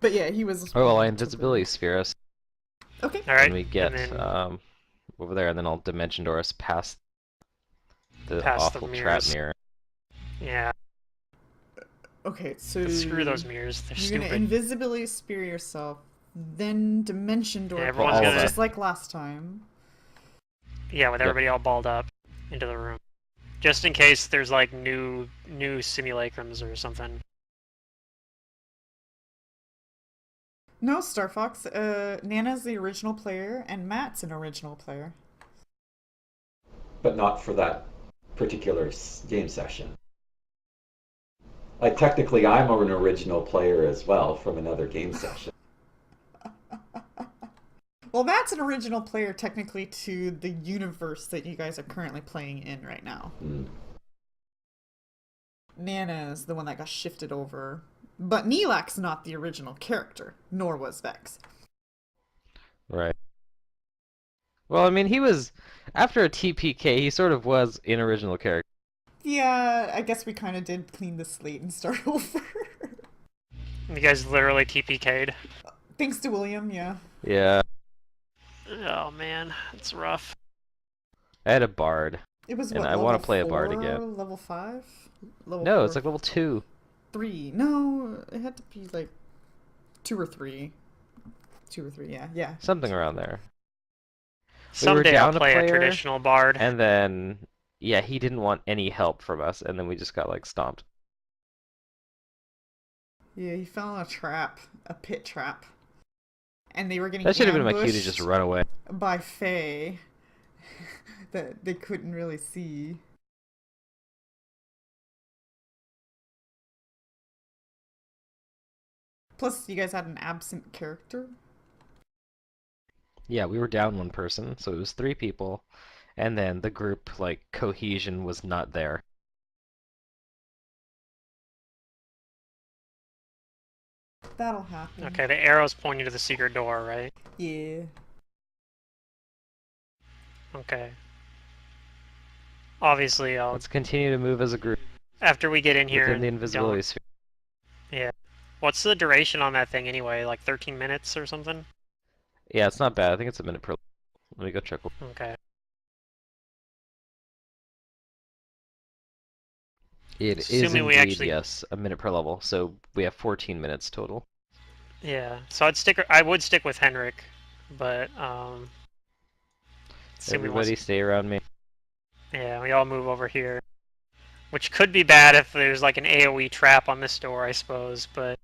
But yeah, he was Oh well, I one invisibility temporary. sphere us Okay. when Alright, we and get then over there, and then I'll dimension door us past the past the awful trap mirrors. mirror. Yeah, Okay, so but screw those mirrors. They're you're gonna stupid. invisibility spear yourself, then dimension Yeah, door Well, everyone's all of past, gonna... us. just like last time. Yeah, with Yep. everybody all balled up into the room. Just in case there's like new simulacrums or something. No, Star Fox. Nana's the original player, and Matt's an original player. but not for that particular game session. Like technically, I'm an original player as well from another game session. Well, Matt's an original player technically to the universe that you guys are currently playing in right now. Mm. Nana is the one that got shifted over. But Neelak's not the original character, nor was Vex. Right. Well, I mean, he was after a TPK. He sort of was an original character. Yeah, I guess we kind of did clean the slate and start over. You guys literally TPK'd. Thanks to William, yeah. Yeah. Oh man, it's rough. I had a bard, It was and what, I want level to play a bard 4? again. Level 5? Level No, 4? it's like level 2. 3. No, it had to be like 2 or 3. 2 or 3, yeah. Yeah. Something around there. We were Someday I'll down a play a player, traditional bard. and then, yeah, he didn't want any help from us, and then we just got, like, stomped. Yeah, he fell in a trap. A pit trap. And they were getting That should have been my cue to just ambushed run away. by Faye that they couldn't really see. Plus, you guys had an absent character. Yeah, we were down one person, so it was 3 people, and then the group, like, cohesion was not there. That'll happen. Okay, the arrow's pointing to the secret door, right? Yeah. Okay. Obviously, I'll Let's continue to move as a group after we get in here within the and invisibility don't. sphere. Yeah. What's the duration on that thing anyway? Like 13 minutes or something? Yeah, it's not bad. I think it's a minute per. Let me go check. Okay. It is Assuming we indeed, actually... yes, a minute per level. So we have 14 minutes total. Yeah. So I would stick with Henrik, but assuming Everybody stay around me. yeah, we all move over here. Which could be bad if there's like an AoE trap on this door, I suppose, but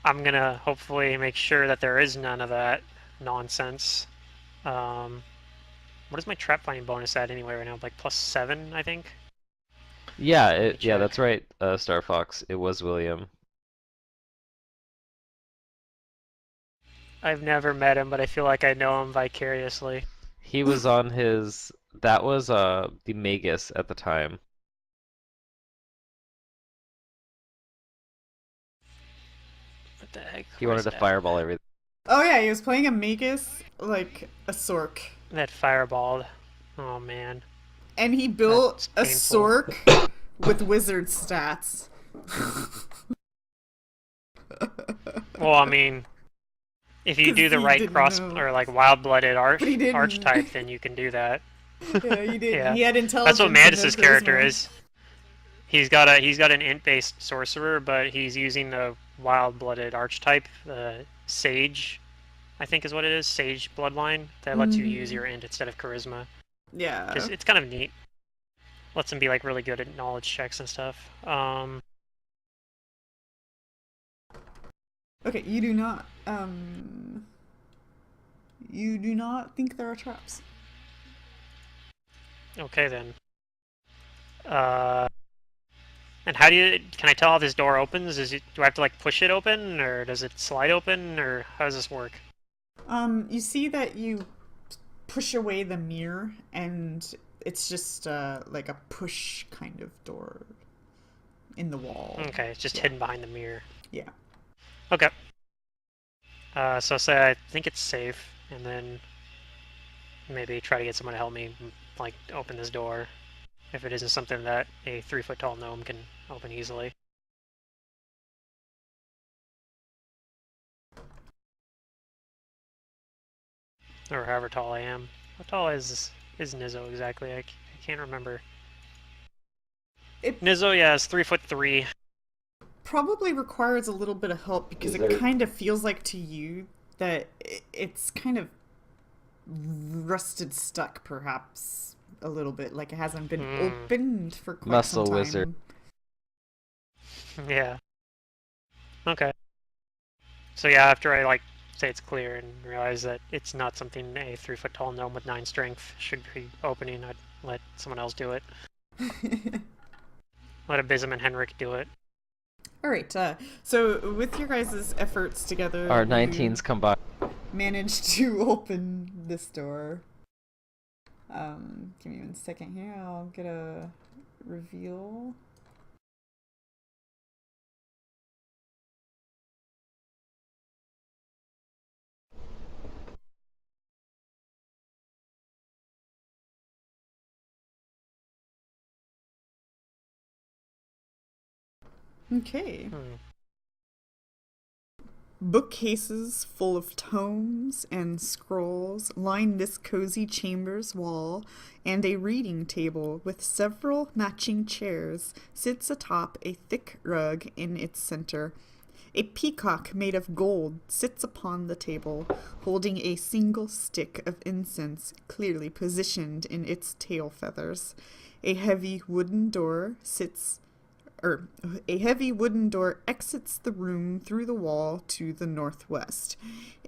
I'm gonna hopefully make sure that there is none of that nonsense. What is my trap finding bonus at anyway right now? Like +7, I think? Yeah, yeah, Check. that's right, Star Fox. It was William. I've never met him, but I feel like I know him vicariously. He was on his. That was the Magus at the time. What the heck? He wanted Where's to that? fireball everything. Oh yeah, he was playing a Magus, like a Sork. That fireballed. Oh man. And he built That's a painful. Sork with wizard stats. Well, I mean, if you 'Cause do the he right didn't cross know. or like wild-blooded But he didn't. archetype, then you can do that. Yeah, he did. Yeah. He had intelligence. That's what and no Mandus's character charisma. is. He's got an int-based sorcerer, but he's using the wild-blooded archetype, the sage, I think is what it is, sage bloodline that lets you use your int instead of charisma. Yeah. Just it's kind of neat. Lets him be like really good at knowledge checks and stuff. Okay, you do not. You do not think there are traps. Okay then. And how do you? Can I tell how this door opens? Do I have to like push it open, or does it slide open, or how does this work? You see that you push away the mirror, and it's just like a push kind of door in the wall. Okay, it's just Yeah. hidden behind the mirror. Yeah. Okay. So say I think it's safe, and then maybe try to get someone to help me, like, open this door. If it isn't something that a 3-foot tall gnome can open easily. or however tall I am. How tall is Nizzo exactly? I can't remember. Nizzo, yeah, is 3'3". Probably requires a little bit of help because Is it there- kind of feels like to you that it's kind of rusted stuck, perhaps a little bit, like it hasn't been opened for quite Muscle some time. wizard. Yeah. Okay. So yeah, after I like say it's clear and realize that it's not something a 3 foot tall gnome with 9 strength should be opening, I'd let someone else do it. Let Abysm and Henrik do it. All right. So with your guys' efforts together, Our you 19s combined. managed to open this door. Give me 1 second here. I'll get a reveal. Okay. Bookcases full of tomes and scrolls line this cozy chamber's wall, and a reading table with several matching chairs sits atop a thick rug in its center. A peacock made of gold sits upon the table, holding a single stick of incense clearly positioned in its tail feathers. A heavy wooden door exits the room through the wall to the northwest.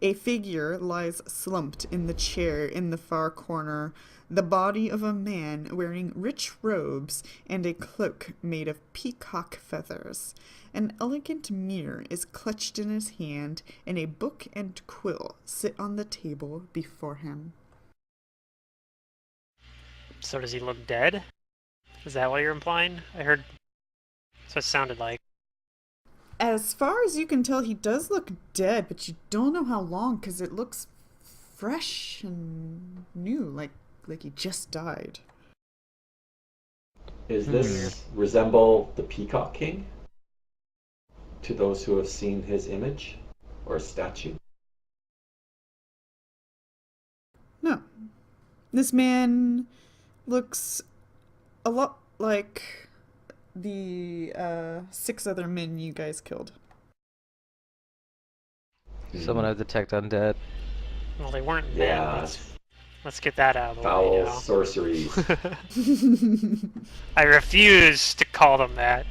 A figure lies slumped in the chair in the far corner, the body of a man wearing rich robes and a cloak made of peacock feathers. An elegant mirror is clutched in his hand, and a book and quill sit on the table before him. So does he look dead? Is that what you're implying? I heard. That's what it sounded like. As far as you can tell, he does look dead, but you don't know how long because it looks fresh and new, like he just died. Is this resemble the Peacock King? To those who have seen his image or statue? No. This man looks a lot like the 6 other men you guys killed. Someone I detect undead. Well, they weren't men. Yeah. Let's get that out of the way Foul now. sorceries. I refuse to call them that.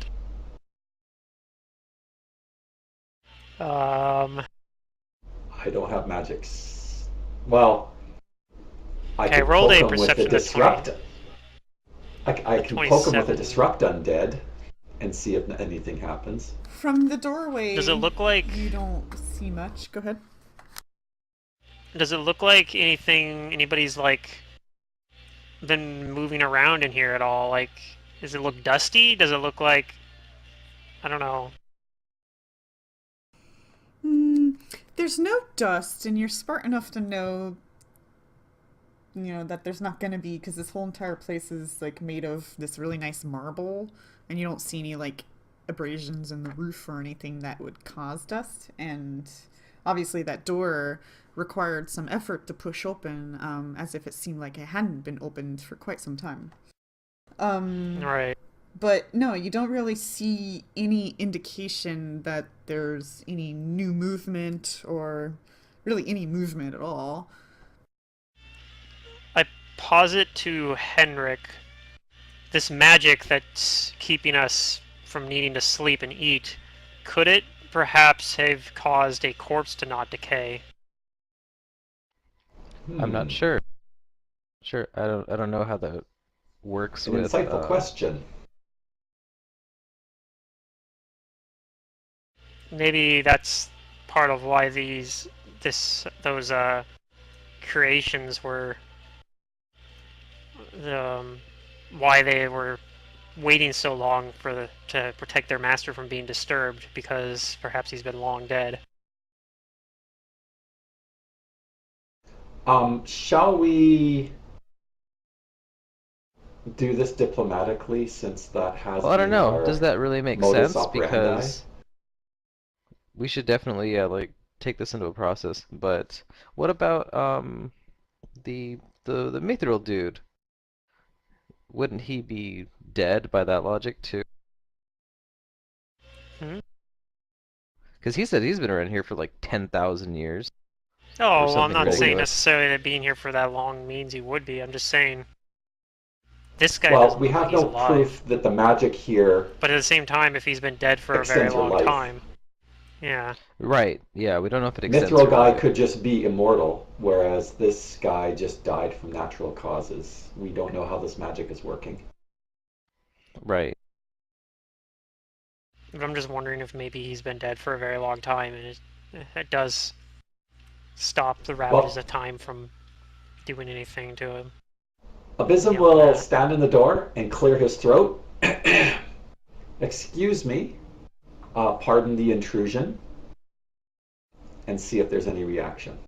I don't have magics. Well, I Okay, can roll a poke him with a perception of 20. disrupt. I can poke him with a 27. disrupt undead and see if anything happens. From the doorway, Does it look like you don't see much. Go ahead. Does it look like anybody's like been moving around in here at all? Like, does it look dusty? Does it look like, I don't know. There's no dust, and you're smart enough to know, that there's not going to be, because this whole entire place is like made of this really nice marble, and you don't see any like abrasions in the roof or anything that would cause dust. And obviously that door required some effort to push open, as if it seemed like it hadn't been opened for quite some time. Right. But no, you don't really see any indication that there's any new movement or really any movement at all. I posit to Henrik this magic that's keeping us from needing to sleep and eat. Could it perhaps have caused a corpse to not decay? I'm not sure. I don't know how that works An with. insightful question. Maybe that's part of why those creations were why they were waiting so long to protect their master from being disturbed, because perhaps he's been long dead. Shall we do this diplomatically, since that has Well, I don't been know. our Does that really make modus sense? operandi? Because we should definitely like take this into a process. But what about the mithril dude. Wouldn't he be dead by that logic too? Hmm? Because he said he's been around here for like 10,000 years. Oh, Or well, I'm something not saying ridiculous. necessarily that being here for that long means he would be. I'm just saying this guy Well, doesn't we look like have he's no alive. proof that the magic here But at the same time, if he's been dead for a very extends your long life. time, yeah. Right, yeah, we don't know if it extends Mithril your guy life. could just be immortal, whereas this guy just died from natural causes. We don't know how this magic is working. Right. But I'm just wondering if maybe he's been dead for a very long time, and it does stop the ravages Well, of time from doing anything to him. Abysm Beyond will that. stand in the door and clear his throat. Excuse me, pardon the intrusion, and see if there's any reaction.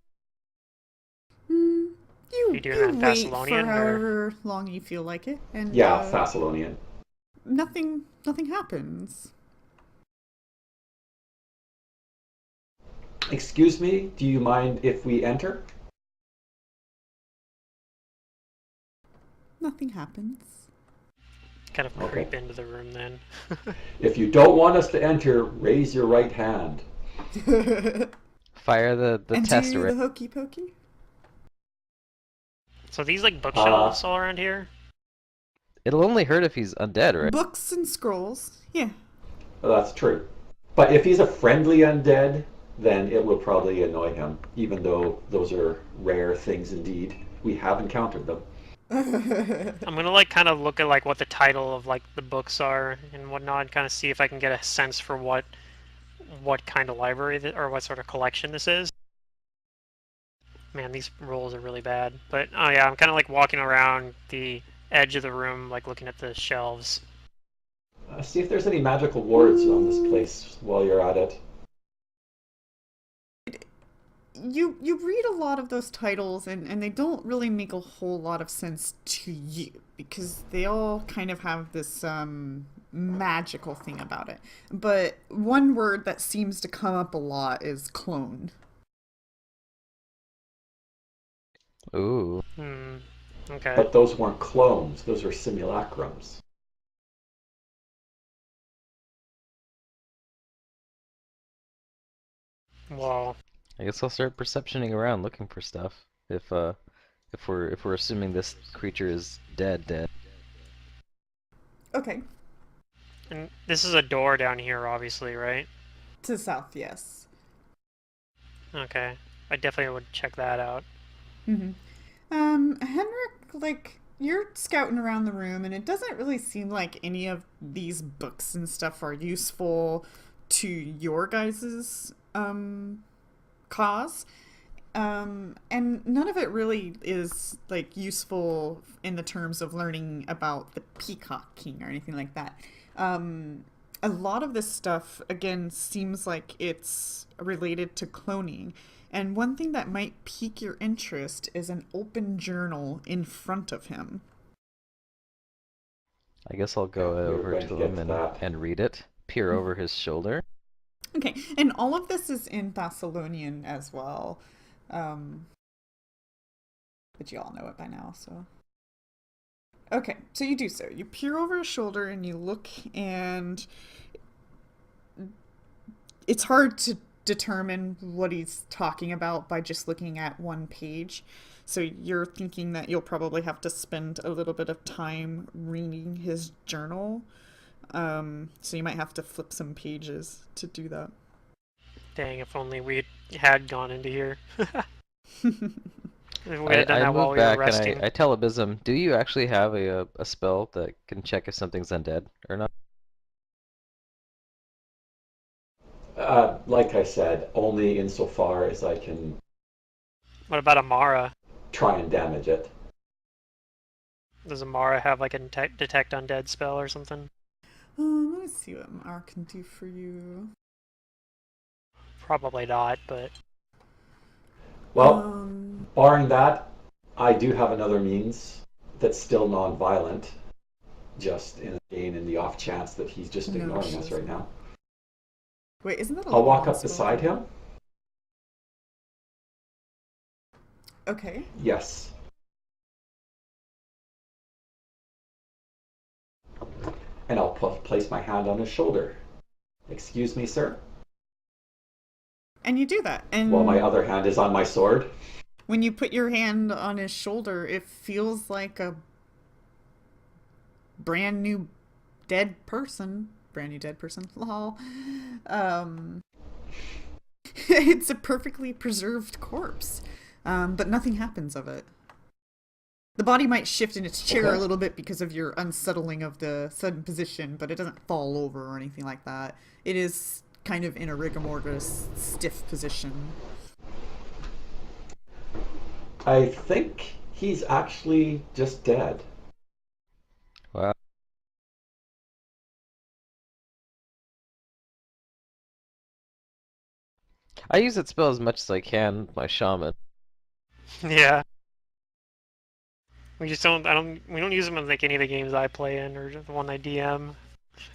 You Are you doing that in wait for Thessalonian, or however long you feel like it, and Yeah, Thessalonian. nothing happens. Excuse me, do you mind if we enter? Nothing happens. kind of Okay. creep into the room then? If you don't want us to enter, raise your right hand. Fire the and test do array. the hokey pokey. So these like bookshelves all around here? It'll only hurt if he's undead, right? Books and scrolls. Yeah. Well, that's true. But if he's a friendly undead, then it will probably annoy him, even though those are rare things indeed. We have encountered them. I'm gonna like kind of look at like what the title of like the books are and whatnot, and kind of see if I can get a sense for what kind of library or what sort of collection this is. Man, these rolls are really bad. But oh yeah, I'm kind of like walking around the edge of the room, like looking at the shelves. See if there's any magical wards on this place while you're at it. You read a lot of those titles and they don't really make a whole lot of sense to you because they all kind of have this magical thing about it. But one word that seems to come up a lot is clone. Ooh. Okay. But those weren't clones, those were simulacrums. Well, I guess I'll start perceptioning around looking for stuff. If we're assuming this creature is dead. Okay. and this is a door down here, obviously, right? To the south, yes. Okay. I definitely would check that out. Henrik, like, you're scouting around the room, and it doesn't really seem like any of these books and stuff are useful to your guys's cause. And none of it really is like useful in the terms of learning about the Peacock King or anything like that. A lot of this stuff, again, seems like it's related to cloning. And one thing that might pique your interest is an open journal in front of him. I guess I'll go Yeah, we were over going to to get him to and, that. and read it. Peer over his shoulder. Okay, and all of this is in Thessalonian as well. But you all know it by now, so. Okay, so you do so. You peer over his shoulder and you look, and it's hard to determine what he's talking about by just looking at one page. So you're thinking that you'll probably have to spend a little bit of time reading his journal. So you might have to flip some pages to do that. Dang, if only we had gone into here. If we had done I that while move we were back resting. and I tell Abysm, do you actually have a spell that can check if something's undead or not? Like I said, only insofar as I can What about Amara? try and damage it. Does Amara have like a detect undead spell or something? Let me see what Mar can do for you. Probably not, but Well, barring that, I do have another means that's still non-violent, just in the off chance that he's just No, ignoring she us right doesn't. now. Wait, isn't that a I'll walk long up spell? beside him. Okay. Yes. and I'll place my hand on his shoulder. Excuse me, sir? And you do that. While my And other hand is on my sword. when you put your hand on his shoulder, it feels like a brand new dead person. Brand new dead person. Lol. It's a perfectly preserved corpse. But nothing happens of it. The body might shift in its chair a little bit because of your unsettling of the sudden position, but it doesn't fall over or anything like that. It is kind of in a rigor mortis, stiff position. I think he's actually just dead. Wow. I use that spell as much as I can with my shaman. Yeah. We just don't. We don't use them in like any of the games I play in or the one I DM,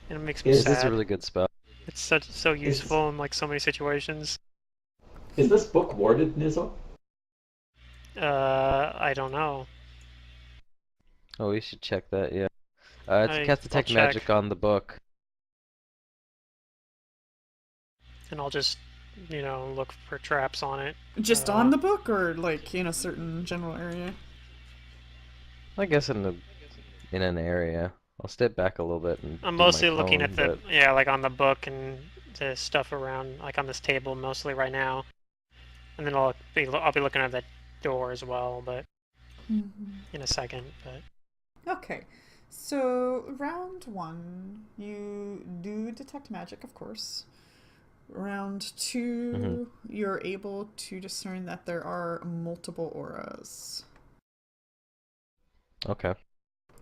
and it makes me Is It is a sad. really good spell. It's so useful in like so many situations. Is this book warded, Nizo? I don't know. Oh, we should check that, yeah. It's I'll cast detect check, magic on the book. and I'll just look for traps on it. Just on the book, or like in a certain general area? I guess in an area. I'll step back a little bit and I'm do my mostly looking cone, at the but... like on the book and the stuff around like on this table mostly right now, and then I'll be looking at that door as well, but in a second. But Okay. So, round 1, you do detect magic, of course. Round 2, you're able to discern that there are multiple auras. Okay.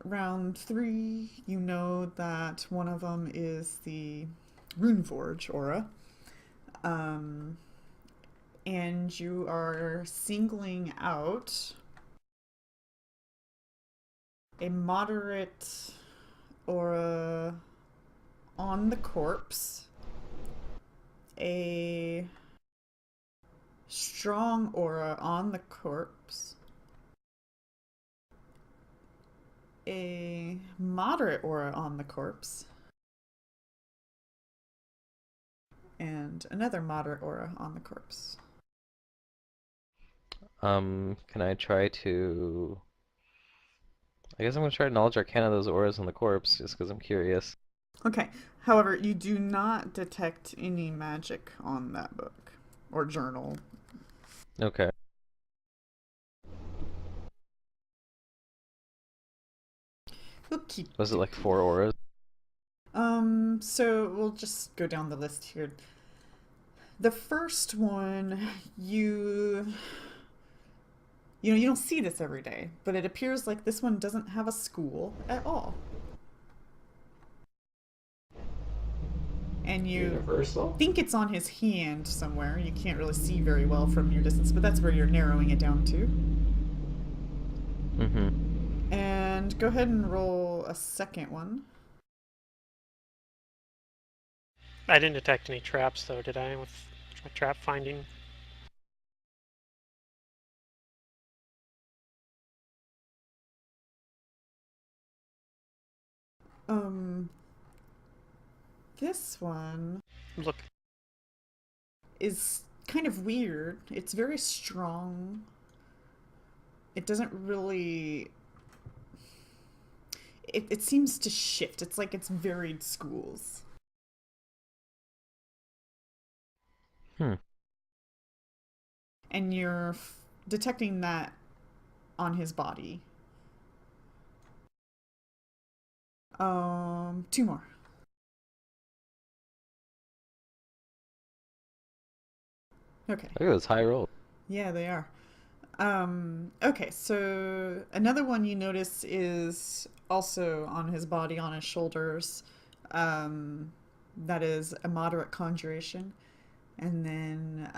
Round 3, you know that one of them is the Runeforge aura. And you are singling out a moderate aura on the corpse, a strong aura on the corpse, a moderate aura on the corpse, and another moderate aura on the corpse. Can I try to... I guess I'm gonna try to knowledge arcana those auras on the corpse, just because I'm curious. Okay. However, you do not detect any magic on that book or journal. Okay. Okay. Was it like 4 auras? So we'll just go down the list here. The first one, you don't see this every day, but it appears like this one doesn't have a school at all. And you Universal? think it's on his hand somewhere. You can't really see very well from your distance, but that's where you're narrowing it down to. And go ahead and roll a second one. I didn't detect any traps though, did I? With my trap finding. This one Look. is kind of weird. It's very strong. It doesn't really... It seems to shift. It's like it's varied schools. And you're detecting that on his body. 2 more. Okay. Look at those high rolls. Yeah, they are. Okay, so another one you notice is also on his body, on his shoulders. That is a moderate conjuration. And then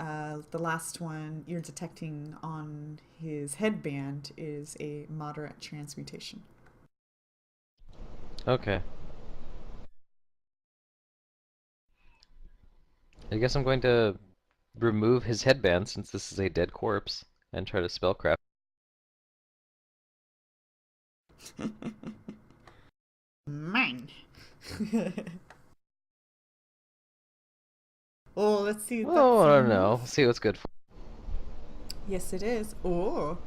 the last one you're detecting on his headband is a moderate transmutation. Okay. I guess I'm going to remove his headband since this is a dead corpse and try to spellcraft. Mine. Oh, let's see. That's Oh, I don't know. enough. We'll see what's good for. Yes, it is. Oh,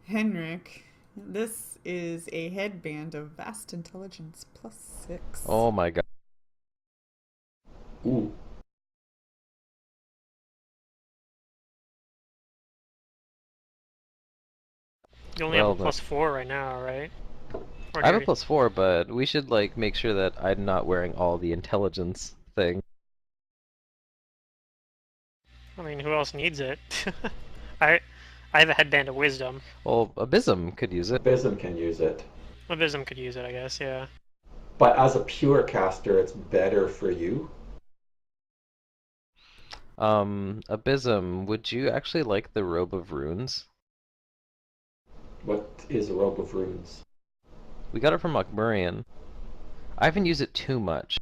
Henrik. This is a headband of vast intelligence +6. Oh my god. Ooh. You only have a Well, then. +4 right now, right? Or I have a do you- +4, but we should like make sure that I'm not wearing all the intelligence thing. I mean, who else needs it? I I have a headband of wisdom. Well, Abysm could use it. Abysm can use it. Abysm could use it, I guess. Yeah. But as a pure caster, it's better for you. Abysm, would you actually like the Robe of Runes? What is a robe of runes? We got it from Mokmurian. I haven't used it too much.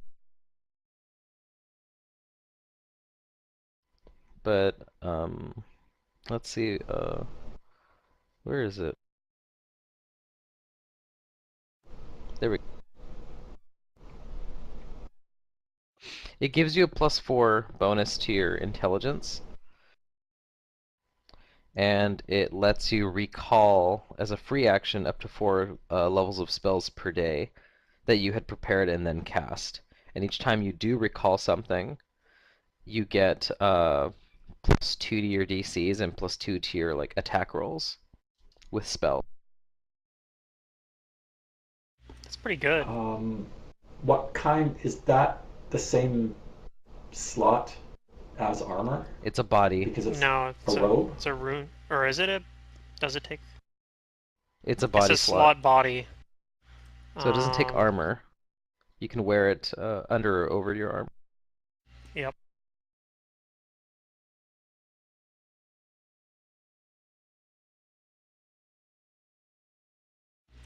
But, let's see, where is it? There we go. It gives you a +4 bonus to your intelligence. And it lets you recall as a free action up to 4 levels of spells per day that you had prepared and then cast. And each time you do recall something, you get +2 to your DCs and +2 to your like attack rolls with spell. That's pretty good. What kind is that? The same slot as armor? It's a body. Because it's No, a robe? it's a rune. Or is it a... Does it take... It's a It body says slot. slot body. So it doesn't take armor. You can wear it under or over your arm. Yep.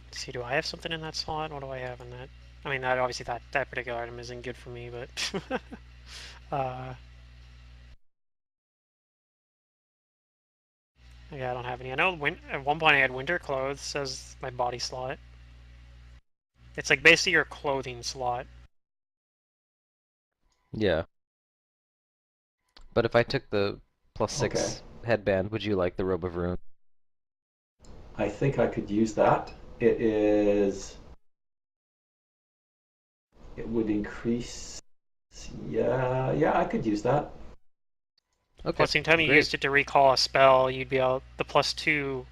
Let's see, do I have something in that slot? What do I have in that? I mean, that obviously that particular item isn't good for me, but yeah, I don't have any. I know at one point I had winter clothes as my body slot. It's like basically your clothing slot. Yeah. But if I took the +6 Okay. headband, would you like the Robe of Runes? I think I could use that. It is. It would increase. Yeah, I could use that. Okay, Plus, anytime you great. used it to recall a spell, you'd be able the +2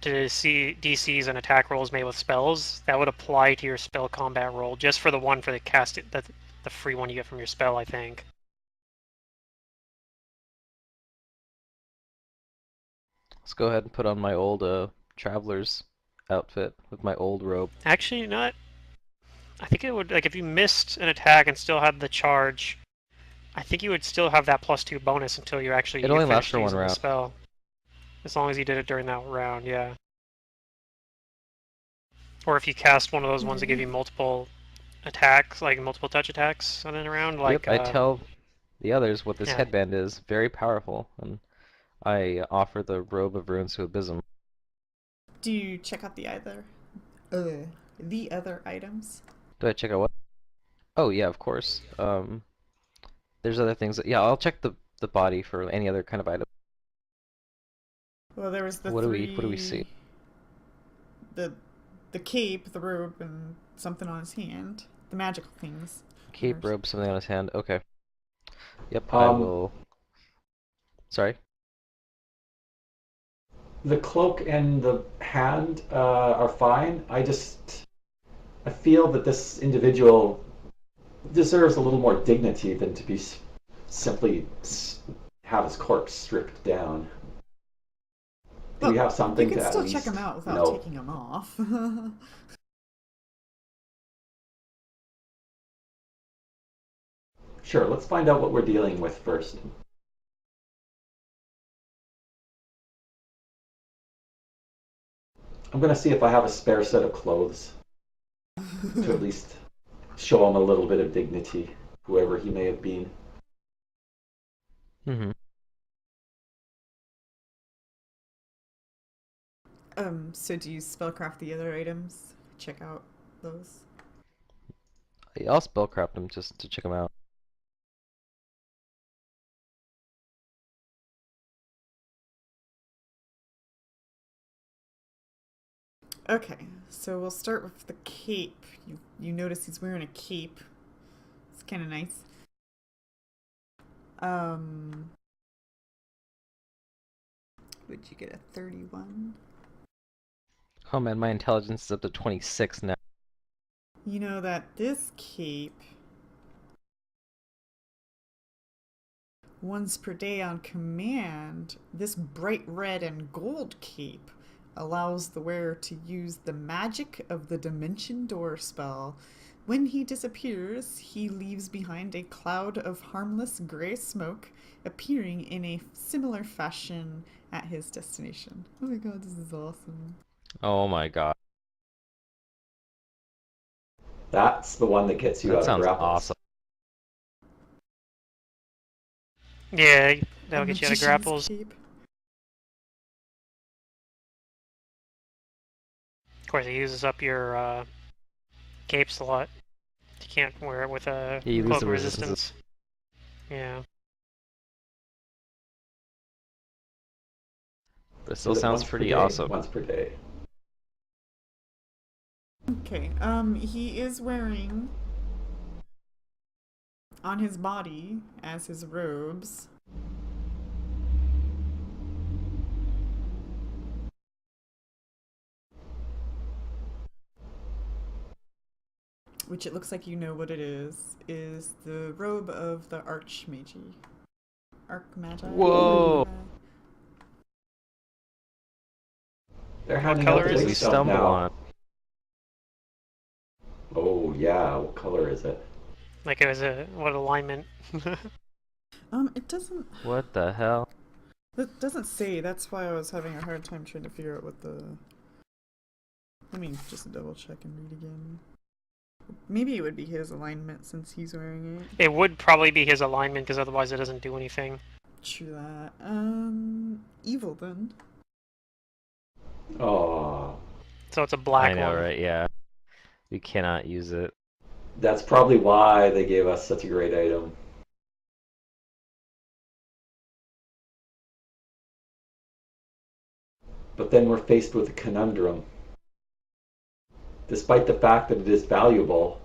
to see DCs and attack rolls made with spells. That would apply to your spell combat roll, just for the one for the cast the free one you get from your spell, I think. Let's go ahead and put on my old traveler's outfit with my old robe. Actually, not. I think it would, like, if you missed an attack and still had the charge, I think you would still have that +2 bonus until you actually It only lasts finished for one using the round. spell. As long as you did it during that round, yeah. Or if you cast one of those ones that give you multiple attacks, like multiple touch attacks on a round, like, Yep, I tell the others what this yeah. headband is. Very powerful, and I offer the Robe of Runes to Abysm. Do you check out the other items? Do I check out what? Oh yeah, of course. There's other things that, yeah, I'll check the body for any other kind of item. Well, there was the What do three. we see? The cape, the robe, and something on his hand. The magical things. Cape, robe, something on his hand. Okay. Yep, I Um, will. Sorry. The cloak and the hand are fine. I feel that this individual deserves a little more dignity than to be simply have his corpse stripped down. Do we have something You to can at still least, check him out without know? taking him off. Sure, let's find out what we're dealing with first. I'm going to see if I have a spare set of clothes to at least show him a little bit of dignity, whoever he may have been. Mm-hmm. So do you spellcraft the other items? Check out. those. I'll spellcraft them just to check them out. Okay, so we'll start with the cape. You notice he's wearing a cape. It's kind of nice. Would you get a 31? Oh man, my intelligence is up to 26 now. You know that this cape, once per day on command, this bright red and gold cape allows the wearer to use the magic of the Dimension Door spell. When he disappears, he leaves behind a cloud of harmless gray smoke, appearing in a similar fashion at his destination. Oh my god, this is awesome. Oh my god. That's the one that gets you That out of sounds grapples. awesome. Yeah, that'll A get you out of magician's grapples. cape. Of course, it uses up your cape slot. You can't wear it with a Yeah, you lose cloak the resistance. Yeah. But it still Is it sounds once per pretty day? awesome. Once per day. Okay, he is wearing on his body as his robes which it looks like you know what it is the robe of the Archmagi. Archmagi? Whoa! They're What handing color out the is big We it? stuff stumble now. on it. Oh yeah, what color is it? Like it was what alignment? It doesn't What the hell? It doesn't say. That's why I was having a hard time trying to figure out what the... Let me just double check and read again. Maybe it would be his alignment since he's wearing it. It would probably be his alignment because otherwise it doesn't do anything. True that. Evil then. Oh, So it's a black I know, one. right? Yeah. We cannot use it. that's probably why they gave us such a great item. But then we're faced with a conundrum. Despite the fact that it is valuable,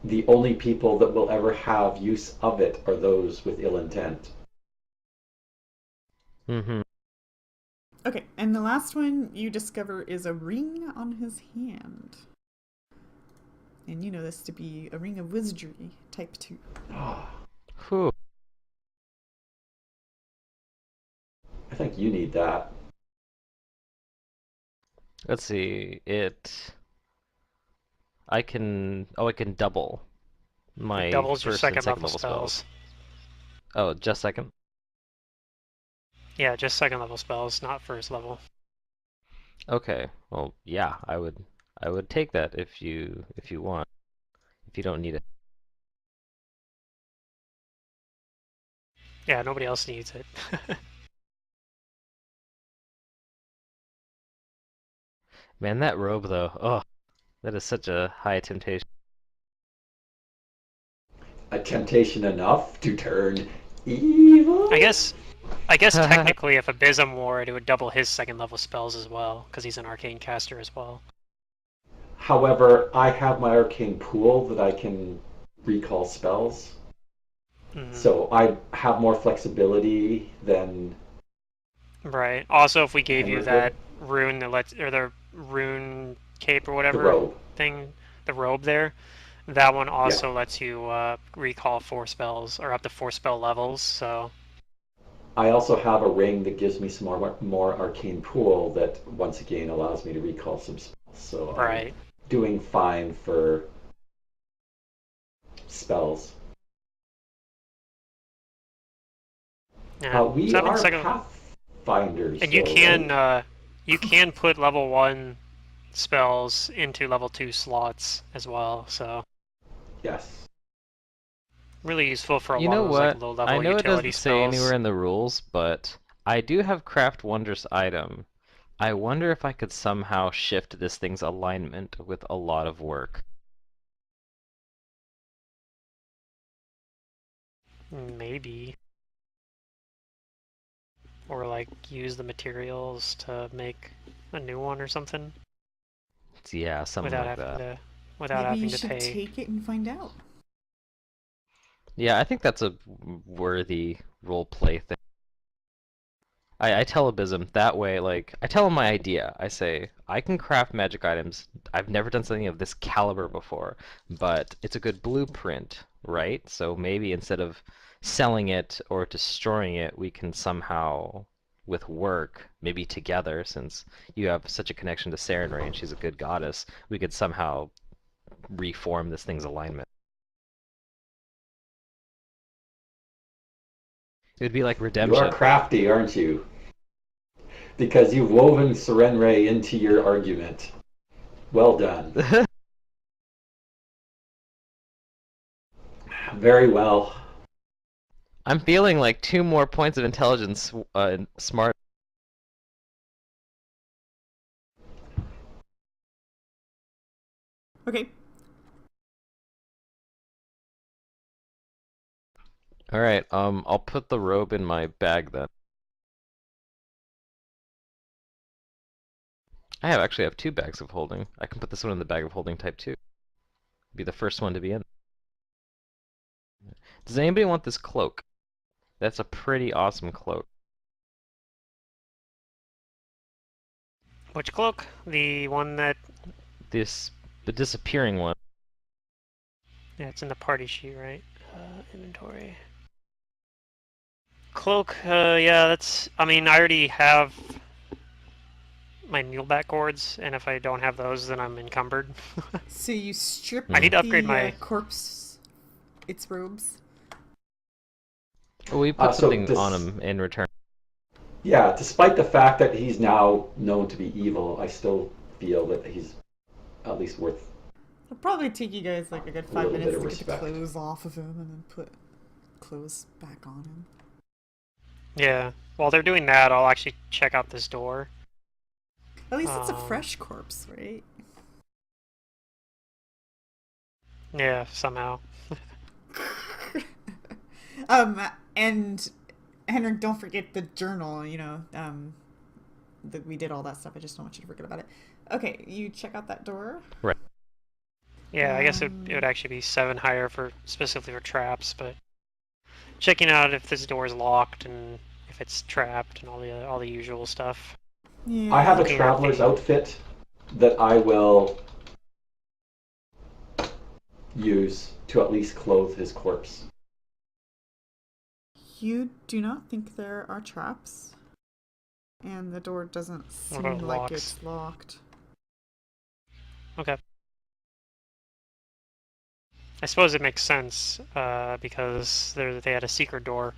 the only people that will ever have use of it are those with ill intent. Mm-hmm. Okay, and the last one you discover is a ring on his hand. And you know this to be a ring of wizardry, type 2. Ah, Whew. I think you need that. Let's see. I can double my It doubles your first and second second level level spells. spells. Oh, just second? Yeah, just second level spells, not first level. Okay. Well, yeah, I would take that if you want. If you don't need it. Yeah, nobody else needs it. Man, that robe though. Oh, that is such a high temptation. A temptation enough to turn evil? I guess technically if Abysm wore it, it would double his second level spells as well, because he's an arcane caster as well. However, I have my arcane pool that I can recall spells. Mhm. So I have more flexibility than... Right. Also, if we gave you Hammer that grip. rune that lets, or the rune cape or The whatever robe. thing, the robe there, that one also Yeah. lets you recall 4 spells, or up to 4 spell levels, so... I also have a ring that gives me some more arcane pool that once again allows me to recall some spells. So Right. I'm doing fine for spells. Yeah. We So having are second... Pathfinders. And you though, can right? you can put level 1 spells into level 2 slots as well, so Yes. really useful for a You lot know of those like what? low I level know it utility doesn't say spells. anywhere in the rules, but I do have Craft Wondrous item I wonder if I could somehow shift this thing's alignment with a lot of work. Maybe. Or like use the materials to make a new one or something Yeah, something without like having that. to without Maybe you having to should pay. take it and find out. Yeah, I think that's a worthy role play thing. I tell Abysm that way, like, I tell him my idea. I say, I can craft magic items. I've never done something of this caliber before, but it's a good blueprint, right? So maybe instead of selling it or destroying it, we can somehow, with work, maybe together, since you have such a connection to Sarenrae and she's a good goddess, we could somehow reform this thing's alignment. It would be like You are redemption. crafty, aren't you? Because you've woven Sarenrae into your argument. Well done. Very well. I'm feeling like 2 more points of intelligence smart. Okay. Alright, I'll put the robe in my bag then. Actually have 2 bags of holding. I can put this one in the bag of holding type 2. Be the first one to be in. Does anybody want this cloak? That's a pretty awesome cloak. Which cloak? The one that The disappearing one. yeah, it's in the party sheet, right? Inventory. Cloak, yeah, that's. I mean, I already have my muleback cords, and if I don't have those, then I'm encumbered. So you strip I need to upgrade the my. corpse, its robes. Oh, we put So something on this, him in return. yeah, despite the fact that he's now known to be evil, I still feel that he's at least worth It'll probably take you guys like a good a 5 little bit minutes of to get the respect. clothes off of him and then put clothes back on him. Yeah, while they're doing that, I'll actually check out this door. At least it's a fresh corpse, right? Yeah, somehow. And Henrik, don't forget the journal, that we did all that stuff. I just don't want you to forget about it. Okay, you check out that door. Right. Yeah, I guess it would actually be 7 higher for specifically for traps, but checking out if this door is locked and if it's trapped and all the usual stuff. Yeah. I have a Looking at traveler's the- outfit that I will use to at least clothe his corpse. You do not think there are traps, and the door doesn't What seem about like locks? it's locked. Okay. I suppose it makes sense because they had a secret door.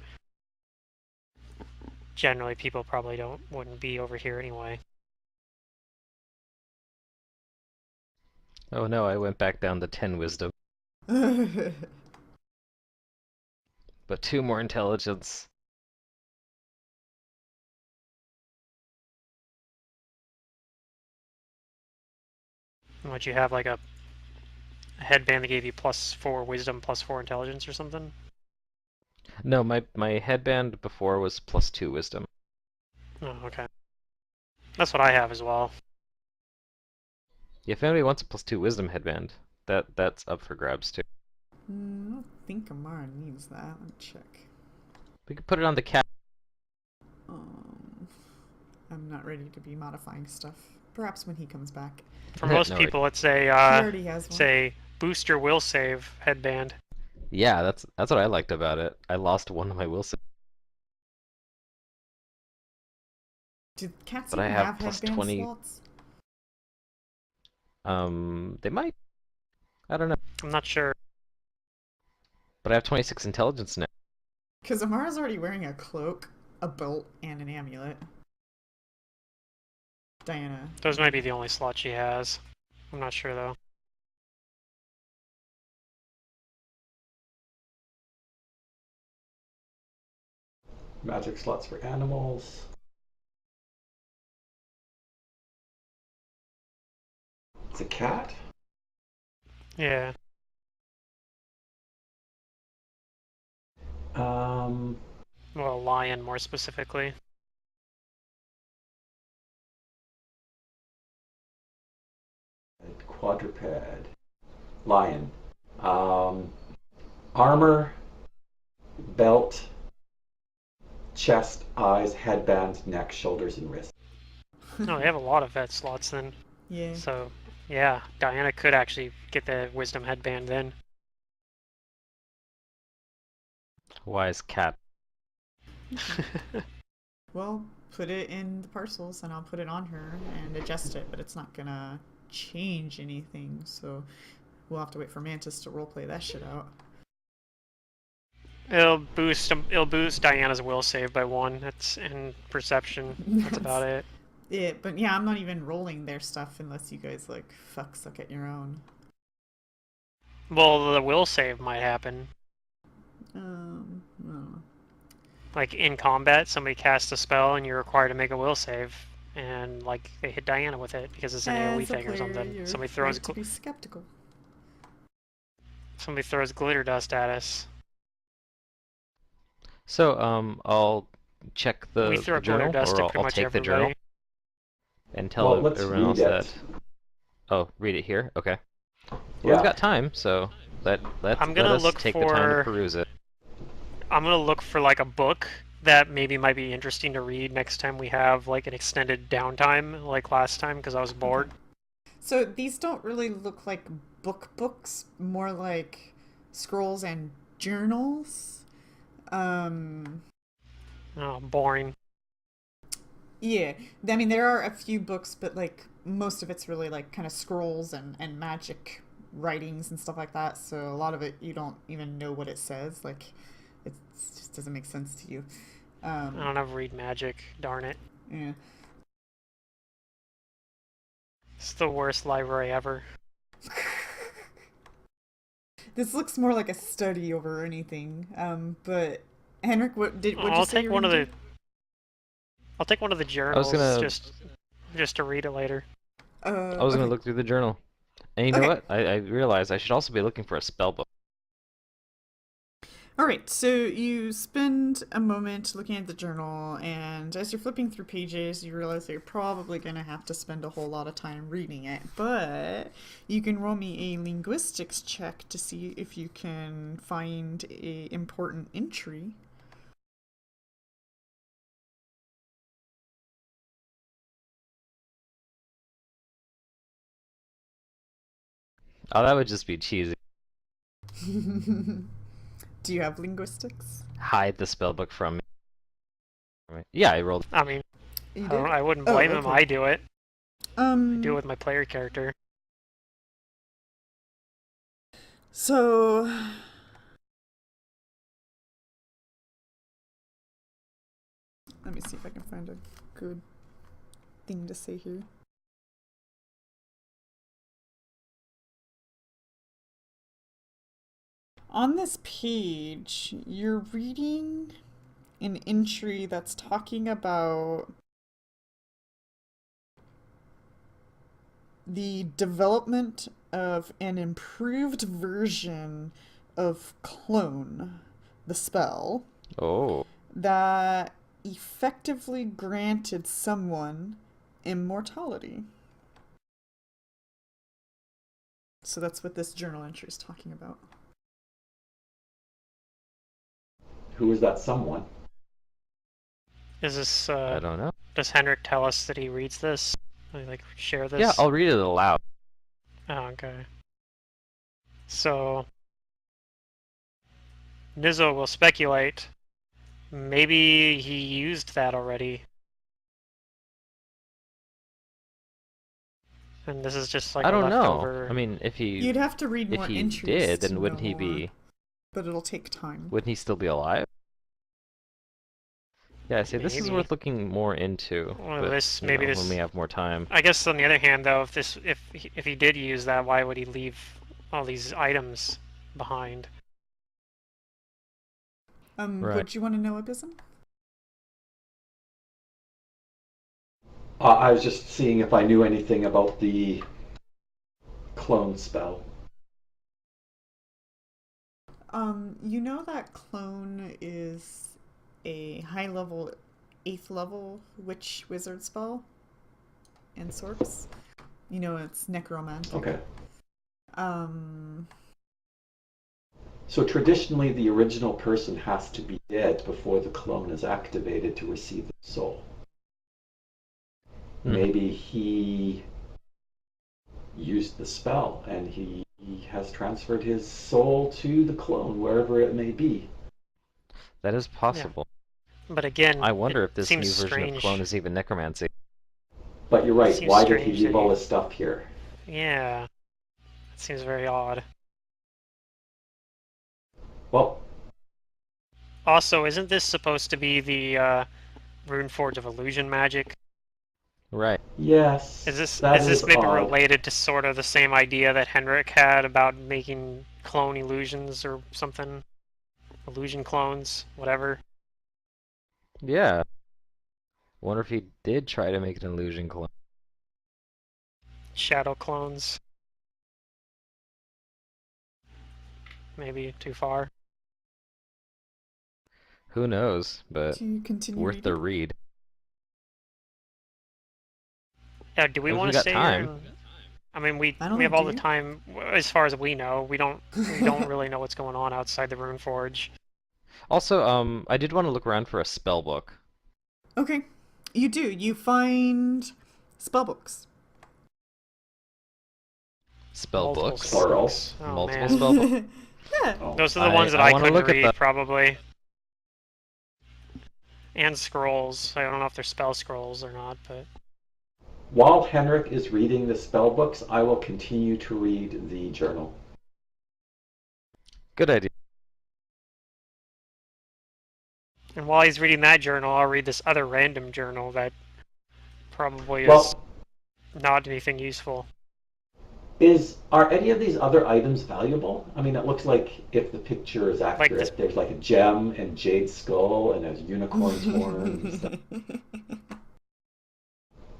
Generally, people probably wouldn't be over here anyway. Oh no, I went back down to 10 wisdom. But 2 more intelligence. Would you have like a headband that gave you +4 wisdom, +4 intelligence or something? No, my headband before was +2 wisdom. Oh, okay. That's what I have as well. Yeah, if anybody wants a +2 wisdom headband, that's up for grabs too. I don't think Amara needs that. Let me check. We could put it on the cat. I'm not ready to be modifying stuff. Perhaps when he comes back. For most No, people, it's a He already has one. say booster will save headband. Yeah, that's what I liked about it. I lost one of my will saves, Do cats but I even have have plus headband 20. slots? They might. I don't know. I'm not sure. But I have 26 intelligence now. Because Amara's already wearing a cloak, a belt, and an amulet. Diana. Those might be the only slots she has. I'm not sure though. Magic slots for animals. It's a cat? Yeah. Um, Well, a lion more specifically. quadruped. Lion. Armor, belt, chest, eyes, headband, neck, shoulders, and wrists. No, they have a lot of vet slots then. Yeah. So, yeah, Diana could actually get the wisdom headband then. Wise cat. Well, put it in the parcels and I'll put it on her and adjust it, but it's not gonna change anything, so we'll have to wait for Mantis to roleplay that shit out. It'll boost Diana's will save by 1. That's in perception. That's about it. Yeah, but yeah, I'm not even rolling their stuff unless you guys like suck at your own. Well, the will save might happen. I don't know. Like in combat, somebody casts a spell and you're required to make a will save, and like they hit Diana with it because it's an AoE As a thing or player, something. you're Somebody throws right to be skeptical. glitter dust at us. So, I'll check We the throw glitter journal, dust or at I'll pretty much take the everybody. journal and tell Well, let's everyone else read that. it. Oh, read it here? Okay. Well, Yeah. we've got time, so let I'm gonna us look take the time to for- peruse it. I'm gonna look for like a book that maybe might be interesting to read next time we have like an extended downtime like last time because I was bored. So these don't really look like books, more like scrolls and journals. Oh, boring. Yeah, I mean there are a few books, but like most of it's really like kind of scrolls and magic writings and stuff like that. So a lot of it you don't even know what it says. Like it just doesn't make sense to you. I don't ever read magic. Darn it. Yeah. It's the worst library ever. This looks more like a study over anything. But Henrik, what'd you I'll say take you were one of gonna the. I'll take one of the journals gonna- just to read it later. do? I was Okay. gonna look through the journal. And you know Okay. what? I realized I should also be looking for a spell book. All right, so you spend a moment looking at the journal, and as you're flipping through pages, you realize that you're probably going to have to spend a whole lot of time reading it. But you can roll me a linguistics check to see if you can find a important entry. Oh, that would just be cheesy. Do you have linguistics? Hide the spell book from me. Yeah, I rolled. I mean, You I wouldn't Oh, blame him. okay. I do it. I do it Um. with my player character. So. Let me see if I can find a good thing to say here. On this page, you're reading an entry that's talking about the development of an improved version of Clone, the spell, Oh. that effectively granted someone immortality. So that's what this journal entry is talking about. Who is that someone? Is this? I don't know. Does Henrik tell us that he reads this? Like share this? Yeah, I'll read it aloud. Oh, okay. So, Nizzo will speculate. Maybe he used that already. And this is just like I a don't know. leftover. I mean, if You'd have to read more he entries did, to then wouldn't know he more, be? but it'll take time. Wouldn't he still be alive? Yeah, see, this is Maybe. worth looking more into. Well, but, this- you maybe know, this- when we have more time. I guess on the other hand, though, if he did use that, why would he leave all these items behind? Right. What do you want to know, Abysm? I was just seeing if I knew anything about the clone spell. You know that clone is a high level, 8th level witch wizard spell in sorts. You know, it's necromantic. Okay. Um, So traditionally, the original person has to be dead before the clone is activated to receive the soul. Maybe he used the spell and he has transferred his soul to the clone, wherever it may be. That is possible. But again, I wonder it if this seems new version strange. of clone is even necromancy. But you're right, Seems why did he strange leave that all he- his stuff here? Yeah, it seems very odd. Well, Also, isn't this supposed to be the Runeforge of illusion magic? Right. yes, Is that this is maybe odd. related to sort of the same idea that Henrik had about making clone illusions or something? Illusion clones, whatever. Yeah. Wonder if he did try to make an illusion clone. Shadow clones. Maybe too far. Who knows, but do you continue worth the reading? read. Yeah, do we If want we to got stay time. here? I mean, we I don't have know, all do the you? time as far as we know. We don't really know what's going on outside the Runeforge. Also, I did want to look around for a spell book. Okay, you do. You find spellbooks. Spell Multiple books? Plural. books. Oh Multiple man, spell books. Yeah. Oh. those are the ones that I wanna couldn't look at read the- probably. And scrolls. I don't know if they're spell scrolls or not, but While Henrik is reading the spell books, I will continue to read the journal. Good idea. and while he's reading that journal, I'll read this other random journal that probably is Well, not anything useful. are any of these other items valuable? I mean, it looks like if the picture is accurate, this- there's like a gem and jade skull and a unicorn's horn and stuff.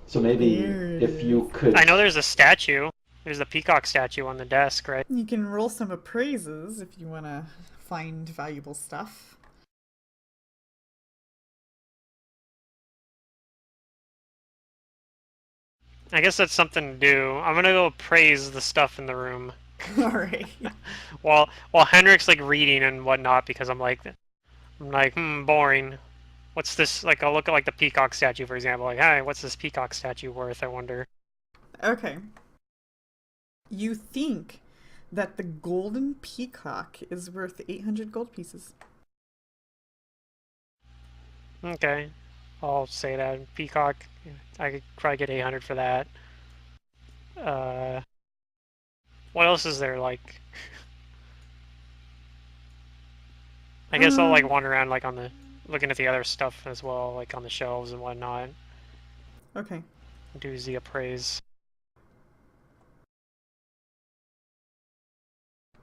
So maybe There it if you is. could. I know there's a statue. There's a peacock statue on the desk, right? You can roll some appraises if you want to find valuable stuff. I guess that's something to do. I'm gonna go appraise the stuff in the room All right. while Henrik's like reading and whatnot because I'm like, boring. What's this? Like, I'll look at like the peacock statue, for example. Like, hey, what's this peacock statue worth? I wonder. Okay. You think that the golden peacock is worth 800 gold pieces. Okay, I'll say that peacock. I could probably get 800 for that. What else is there? Like, I guess I'll like wander around like on the looking at the other stuff as well, like on the shelves and whatnot. Okay. Do the appraise.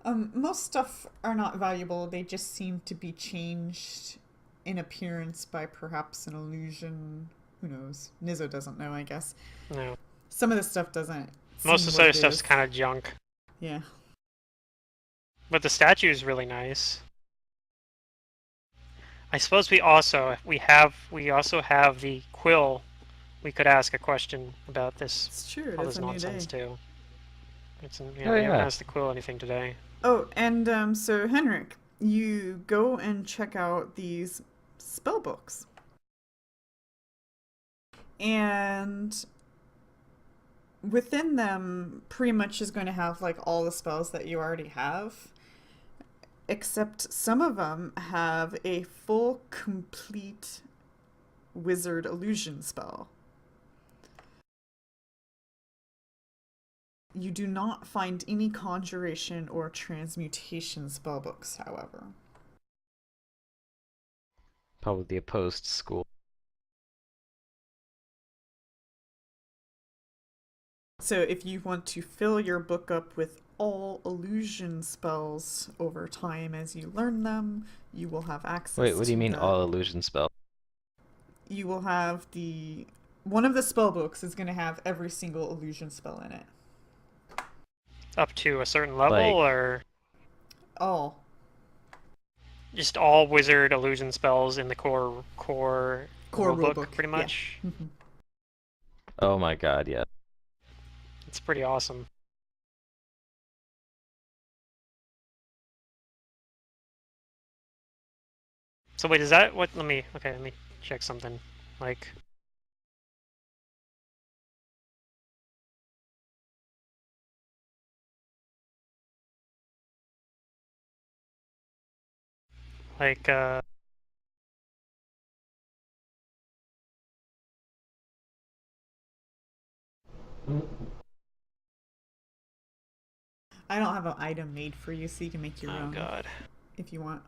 Most stuff are not valuable. They just seem to be changed in appearance by perhaps an illusion. Who knows? Nizzo doesn't know, I guess. No, Some of the stuff doesn't. most seem of this what other it stuff's is. kind of junk, Yeah. but the statue is really nice. I suppose we also have the quill. We could ask a question about this, It's true. It all is this a new nonsense day. too. Oh, We haven't yeah. asked the quill anything today. Oh, and so Henrik, you go and check out these spell books. And within them pretty much is going to have like all the spells that you already have. Except some of them have a full complete wizard illusion spell. You do not find any conjuration or transmutation spellbooks, however. Probably the opposed school. So if you want to fill your book up with all illusion spells over time as you learn them, you will have access Wait, what do you to mean that. all illusion spell? You will have one of the spell books is going to have every single illusion spell in it. up to a certain level, Like- or Oh, just all wizard illusion spells in the core core rulebook, rulebook, pretty yeah. much? Oh my god, yeah. It's pretty awesome. So wait, is that what? Let me check something. Like, like, I don't have an item made for you, so you can make your oh own god. if you want.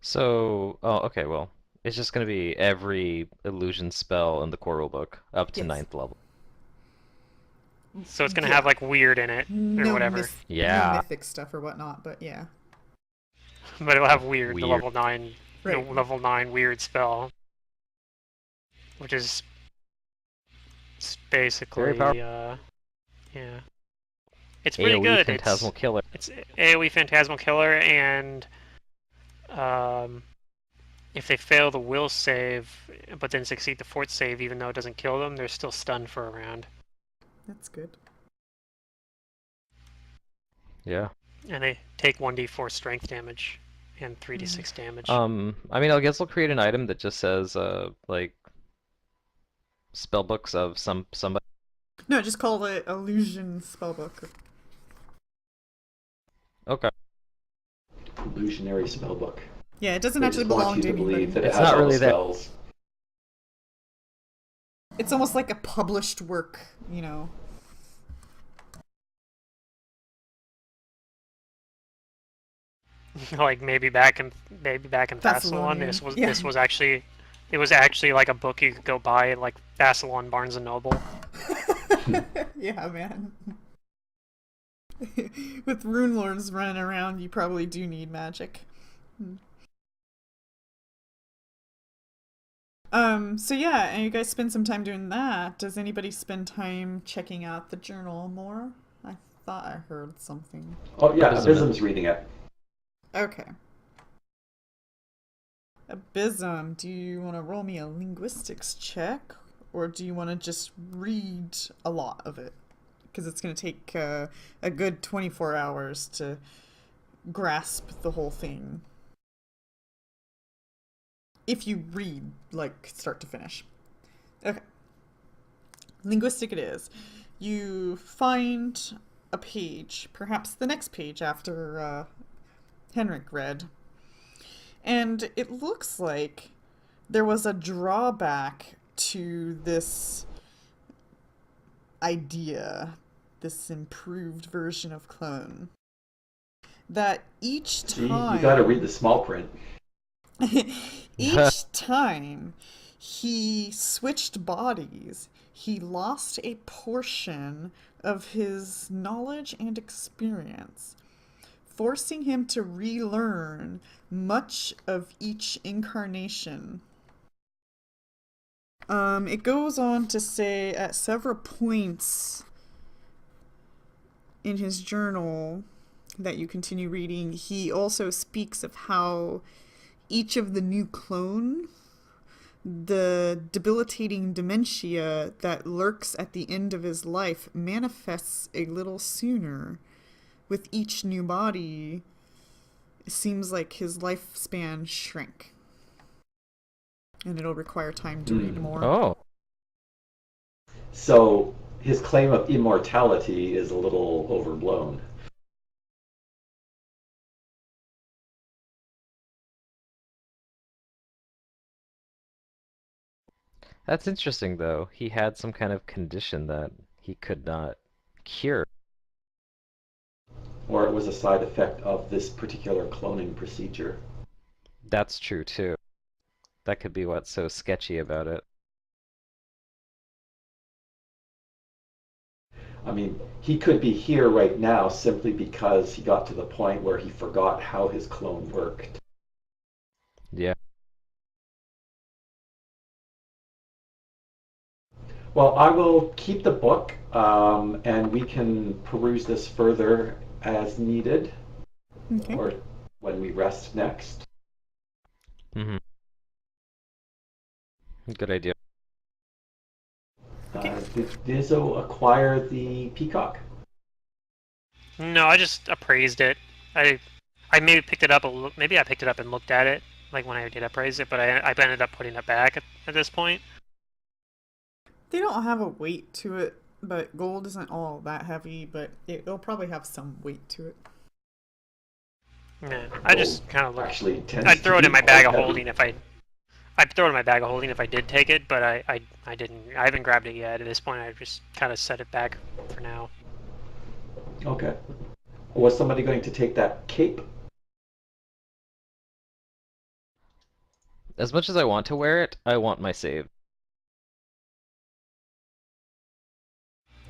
So, oh, okay, well, it's just gonna be every illusion spell in the core rulebook up to Yes. 9th level. So it's gonna Yeah. have like weird in it or No whatever, No Yeah. mythic stuff or whatnot, but yeah. but it'll have weird. The Weird. level 9, the Right. level 9 weird spell, which is basically Very powerful. yeah. It's pretty AoE good. Phantasmal Killer. It's AoE Phantasmal Killer, and if they fail the will save, but then succeed the fort save, even though it doesn't kill them, they're still stunned for a round. That's good. Yeah. And they take 1d4 strength damage and 3d6 damage. I mean, I guess I'll create an item that just says, like, spellbooks of somebody. No, just call it illusion spellbook. Okay. Illusionary spellbook. Yeah, it doesn't They actually just want belong you to to believe anybody. that it It's has not all really the that- spells. It's almost like a published work, you know. Like maybe back in Thassalon, this was Yeah. this was actually it was actually like a book you could go buy at like Thassalon Barnes and Noble. Yeah, man. With Runelords running around, you probably do need magic. So yeah, and you guys spend some time doing that. Does anybody spend time checking out the journal more? I thought I heard something. Oh yeah, Abysm. Abysm's reading it. Okay. Abysm, do you want to roll me a linguistics check? Or do you want to just read a lot of it? Because it's going to take a good 24 hours to grasp the whole thing. If you read, like, start to finish. Okay. Linguistic it is. You find a page, perhaps the next page after Henrik read. And it looks like there was a drawback to this idea, this improved version of clone. That each See, time... you gotta read the small print. Each time he switched bodies, he lost a portion of his knowledge and experience, forcing him to relearn much of each incarnation. It goes on to say at several points in his journal that you continue reading, he also speaks of how each of the new clone, the debilitating dementia that lurks at the end of his life, manifests a little sooner. With each new body, it seems like his lifespan shrank. And it'll require time to read more. Oh. So his claim of immortality is a little overblown. That's interesting, though. He had some kind of condition that he could not cure. Or it was a side effect of this particular cloning procedure. That's true, too. That could be what's so sketchy about it. I mean, he could be here right now simply because he got to the point where he forgot how his clone worked. Yeah. Well, I will keep the book, and we can peruse this further as needed, Okay. or when we rest next. Mm-hmm. Good idea. Okay. Did Vizzo acquire the peacock? No, I just appraised it. I maybe picked it up maybe I picked it up and looked at it like when I did appraise it, but I ended up putting it back at this point. They don't have a weight to it, but gold isn't all that heavy, but it'll probably have some weight to it. Yeah, I just kind of looked. Actually, tends I'd throw to it be in my quite bag of heavy. holding if I'd throw it in my bag of holding if I did take it, but I didn't. I haven't grabbed it yet. At this point, I just kind of set it back for now. Okay. Was somebody going to take that cape? As much as I want to wear it, I want my save.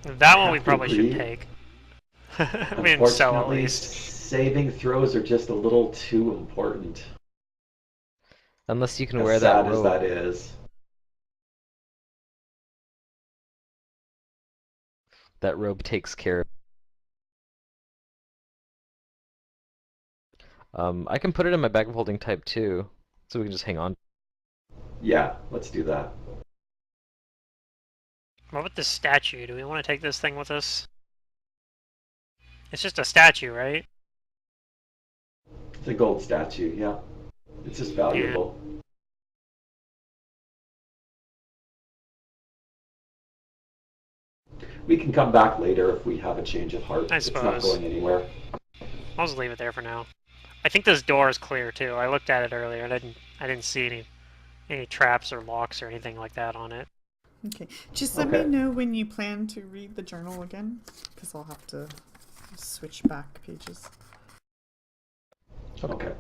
That one have we to probably should agree. take. I mean, so at Unfortunately, least. saving throws are just a little too important. Unless you can As wear that sad as robe. that is. That robe takes care of. I can put it in my bag of holding type 2, so we can just hang on. Yeah, let's do that. What about this statue? Do we want to take this thing with us? It's just a statue, right? It's a gold statue, yeah. It's just valuable. We can come back later if we have a change of heart. I It's not suppose. going anywhere. I'll just leave it there for now. I think this door is clear too. I looked at it earlier and I didn't see any traps or locks or anything like that on it. Okay. Just let me Okay. know when you plan to read the journal again, because I'll have to switch back pages. Okay.